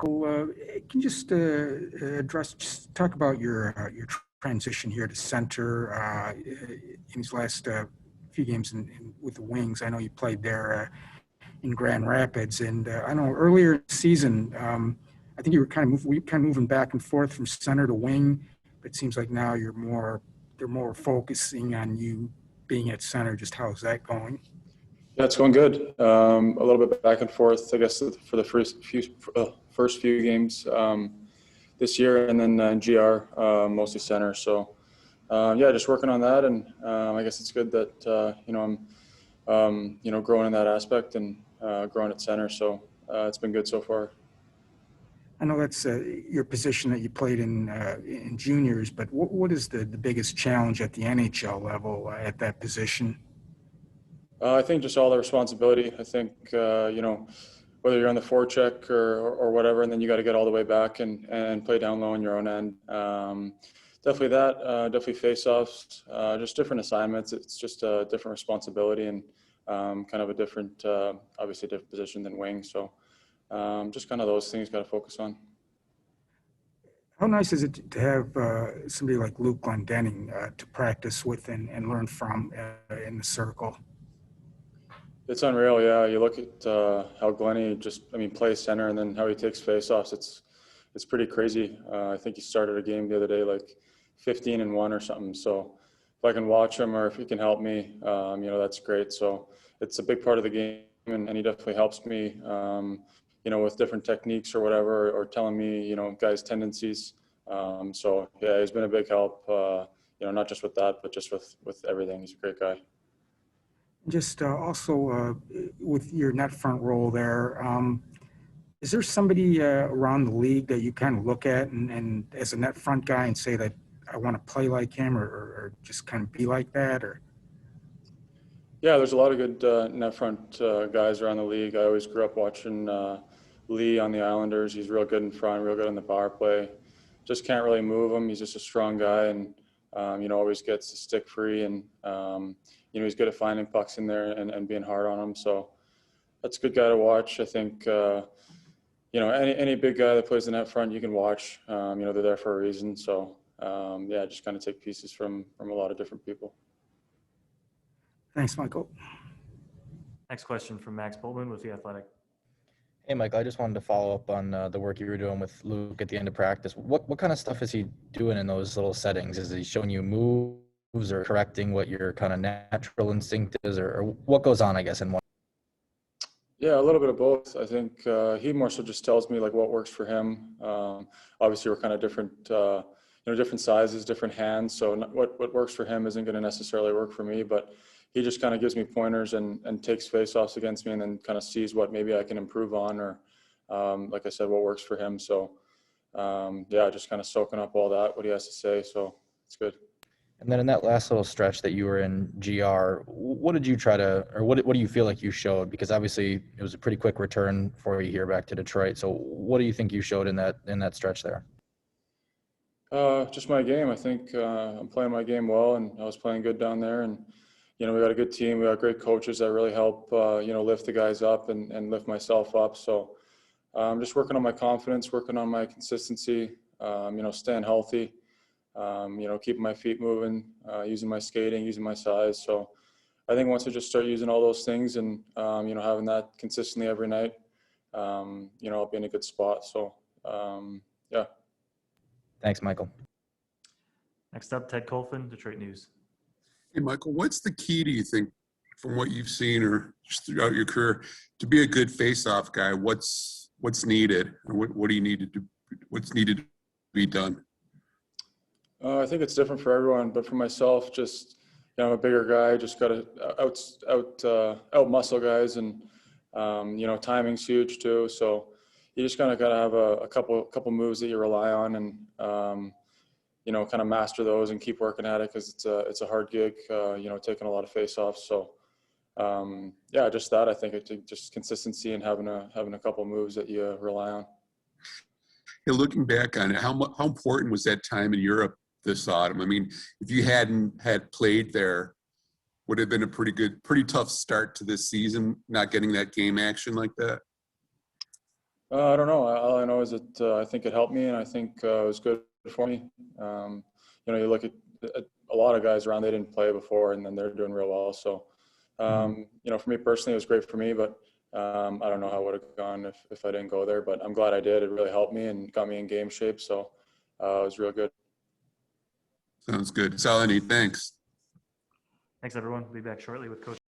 Can you just talk about your transition here to center in these last few games with the Wings? I know you played there in Grand Rapids, and I know earlier in the season, I think you were kind of moving back and forth from center to wing. But it seems like now they're more focusing on you being at center. Just how's that going? Yeah, it's going good. A little bit back and forth, I guess, for the first few games this year, and then in GR, mostly center. So, yeah, just working on that, and I guess it's good that I'm growing in that aspect and growing at center. So it's been good so far. I know that's your position that you played in juniors, but what is the biggest challenge at the NHL level at that position? I think just all the responsibility. I think whether you're on the forecheck or whatever, and then you got to get all the way back and play down low in your own end. Definitely that. Definitely face-offs. Just different assignments. It's just a different responsibility and kind of a different, obviously different position than wing. So just kind of those things got to focus on. How nice is it to have somebody like Luke Glendenning to practice with and learn from in the circle? It's unreal, yeah. You look at how Glenny plays center, and then how he takes faceoffs. It's pretty crazy. I think he started a game the other day like 15-1 or something. So if I can watch him or if he can help me, that's great. So it's a big part of the game, and he definitely helps me, with different techniques or whatever, or telling me, guys' tendencies. So yeah, he's been a big help. Not just with that, but just with everything. He's a great guy. Just also with your net front role there, is there somebody around the league that you kind of look at and as a net front guy and say that I want to play like him or just kind of be like that? Or yeah, there's a lot of good net front guys around the league. I always grew up watching Lee on the Islanders. He's real good in front, real good on the power play. Just can't really move him. He's just a strong guy and always gets the stick free and he's good at finding pucks in there and being hard on them. So that's a good guy to watch. I think, any big guy that plays the net front, you can watch. They're there for a reason. So, just kind of take pieces from a lot of different people. Thanks, Michael. Next question from Max Boltman with The Athletic. Hey, Michael, I just wanted to follow up on the work you were doing with Luke at the end of practice. What kind of stuff is he doing in those little settings? Is he showing you moves or correcting what your kind of natural instinct is, or what goes on, I guess, in one? Yeah, a little bit of both. I think he more so just tells me like what works for him. Obviously, we're kind of different, different sizes, different hands. So what works for him isn't going to necessarily work for me, but he just kind of gives me pointers and takes face-offs against me and then kind of sees what maybe I can improve on or, like I said, what works for him. So, just kind of soaking up all that, what he has to say. So it's good. And then in that last little stretch that you were in GR, what did you try to, or what do you feel like you showed? Because obviously it was a pretty quick return for you here back to Detroit. So what do you think you showed in that stretch there? Just my game. I think I'm playing my game well, and I was playing good down there. And we got a good team. We got great coaches that really help, lift the guys up and lift myself up. So I'm just working on my confidence, working on my consistency, staying healthy. Keeping my feet moving, using my skating, using my size. So I think once I just start using all those things and, having that consistently every night, I'll be in a good spot. So, yeah. Thanks, Michael. Next up, Ted Colfin, Detroit News. Hey, Michael, what's the key, do you think, from what you've seen or just throughout your career, to be a good face-off guy? What's needed? Or what do you need to do? What's needed to be done? I think it's different for everyone, but for myself, just I'm a bigger guy. Just got to out muscle guys, and timing's huge too. So you just kind of got to have a couple moves that you rely on, and kind of master those and keep working at it because it's a hard gig. Taking a lot of face-offs. So just that. I think just consistency and having a couple moves that you rely on. Hey, looking back on it, how important was that time in Europe this autumn? I mean, if you hadn't had played there, would it have been a pretty tough start to this season, not getting that game action like that? I don't know. All I know is that I think it helped me, and I think it was good for me. You look at a lot of guys around, they didn't play before, and then they're doing real well. So, for me personally, it was great for me, but I don't know how it would have gone if I didn't go there. But I'm glad I did. It really helped me and got me in game shape. So it was real good. Sounds good. That's all I need. Thanks. Thanks, everyone. We'll be back shortly with Coach